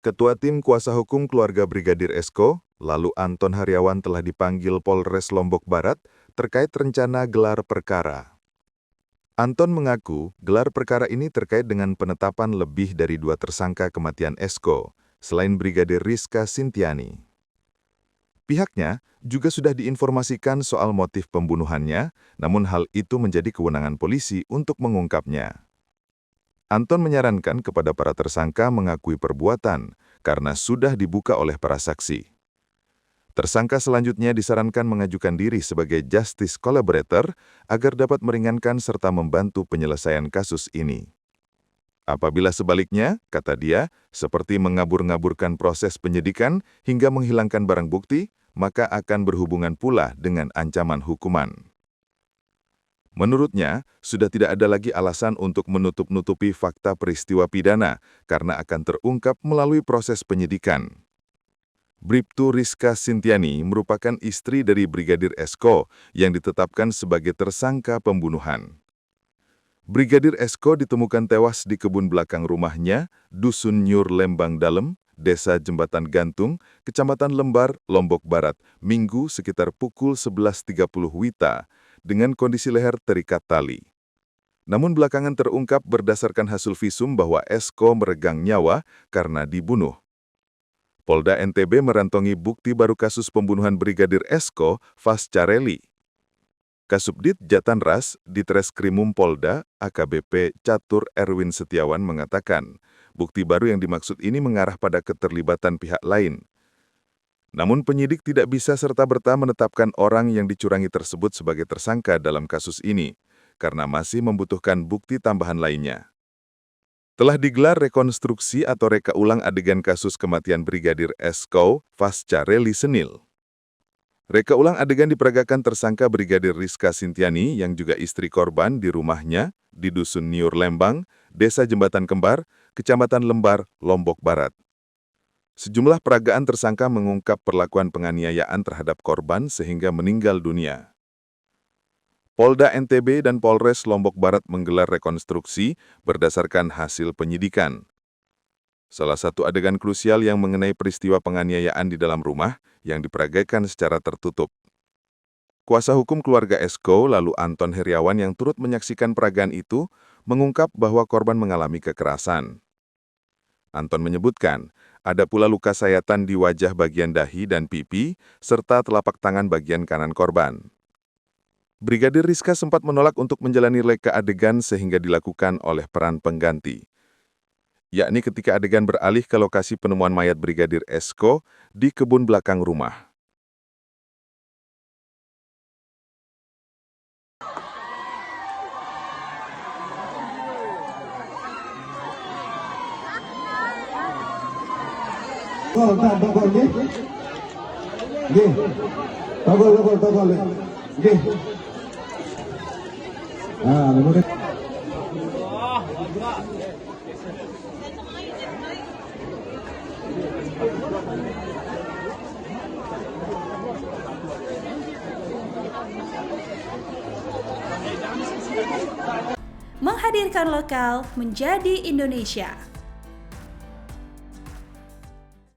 Ketua Tim Kuasa Hukum Keluarga Brigadir Esko, lalu Anton Haryawan telah dipanggil Polres Lombok Barat terkait rencana gelar perkara. Anton mengaku gelar perkara ini terkait dengan penetapan lebih dari 2 tersangka kematian Esko, selain Brigadir Rizka Sintiani. Pihaknya juga sudah diinformasikan soal motif pembunuhannya, namun hal itu menjadi kewenangan polisi untuk mengungkapnya. Anton menyarankan kepada para tersangka mengakui perbuatan karena sudah dibuka oleh para saksi. Tersangka selanjutnya disarankan mengajukan diri sebagai justice collaborator agar dapat meringankan serta membantu penyelesaian kasus ini. Apabila sebaliknya, kata dia, seperti mengabur-ngaburkan proses penyidikan hingga menghilangkan barang bukti, maka akan berhubungan pula dengan ancaman hukuman. Menurutnya, sudah tidak ada lagi alasan untuk menutup-nutupi fakta peristiwa pidana karena akan terungkap melalui proses penyidikan. Bribtu Rizka Sintiani merupakan istri dari Brigadir Esko yang ditetapkan sebagai tersangka pembunuhan. Brigadir Esko ditemukan tewas di kebun belakang rumahnya, Dusun Nyur Lembang Dalem, Desa Jembatan Gantung, Kecamatan Lembar, Lombok Barat, Minggu sekitar pukul 11.30 WITA, dengan kondisi leher terikat tali. Namun belakangan terungkap berdasarkan hasil visum bahwa Esko meregang nyawa karena dibunuh. Polda NTB merantongi bukti baru kasus pembunuhan Brigadir Esko Fascarelli. Kasubdit Jatanras Ditreskrimum Polda AKBP Catur Erwin Setiawan mengatakan, bukti baru yang dimaksud ini mengarah pada keterlibatan pihak lain. Namun penyidik tidak bisa serta-merta menetapkan orang yang dicurangi tersebut sebagai tersangka dalam kasus ini, karena masih membutuhkan bukti tambahan lainnya. Telah digelar rekonstruksi atau reka ulang adegan kasus kematian Brigadir Esko Fascarelli Senil. Reka ulang adegan diperagakan tersangka Brigadir Rizka Sintiani yang juga istri korban di rumahnya di Dusun Nyur Lembang, Desa Jembatan Kembar, Kecamatan Lembar, Lombok Barat. Sejumlah peragaan tersangka mengungkap perlakuan penganiayaan terhadap korban sehingga meninggal dunia. Polda NTB dan Polres Lombok Barat menggelar rekonstruksi berdasarkan hasil penyidikan. Salah satu adegan krusial yang mengenai peristiwa penganiayaan di dalam rumah yang diperagakan secara tertutup. Kuasa hukum keluarga Esko, lalu Anton Haryawan yang turut menyaksikan peragaan itu, mengungkap bahwa korban mengalami kekerasan. Anton menyebutkan, ada pula luka sayatan di wajah bagian dahi dan pipi, serta telapak tangan bagian kanan korban. Brigadir Rizka sempat menolak untuk menjalani reka adegan sehingga dilakukan oleh peran pengganti, yakni ketika adegan beralih ke lokasi penemuan mayat Brigadir Esko di kebun belakang rumah. Togol, nggih. Nggih. Togol, nggih. Kemudian menghadirkan lokal menjadi Indonesia.